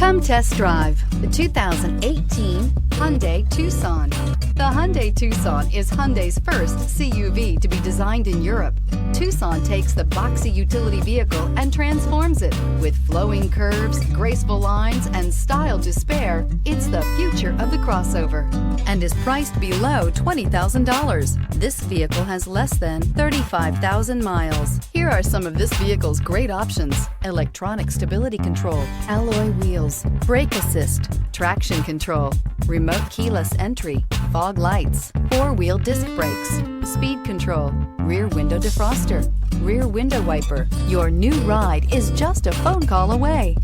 Come test drive the 2018 Hyundai Tucson. The Hyundai Tucson is Hyundai's first CUV to be designed in Europe. Tucson takes the boxy utility vehicle and transforms it. With flowing curves, graceful lines, and style to spare, it's the future of the crossover and is priced below $20,000. This vehicle has less than 35,000 miles. Here are some of this vehicle's great options: electronic stability control, alloy wheels, brake assist, traction control, remote keyless entry, fog lights, four-wheel disc brakes, speed control, rear window defroster, rear window wiper. Your new ride is just a phone call away.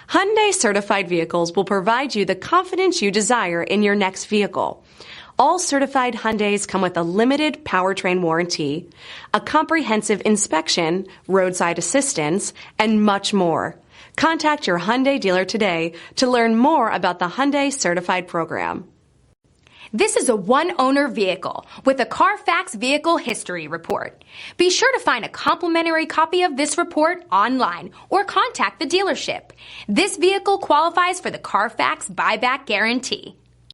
Hyundai certified vehicles will provide you the confidence you desire in your next vehicle. All certified Hyundais come with a limited powertrain warranty, a comprehensive inspection, roadside assistance, and much more. Contact your Hyundai dealer today to learn more about the Hyundai Certified program. This is a one-owner vehicle with a CARFAX Vehicle History Report. Be sure to find a complimentary copy of this report online or contact the dealership. This vehicle qualifies for the CARFAX Buyback Guarantee.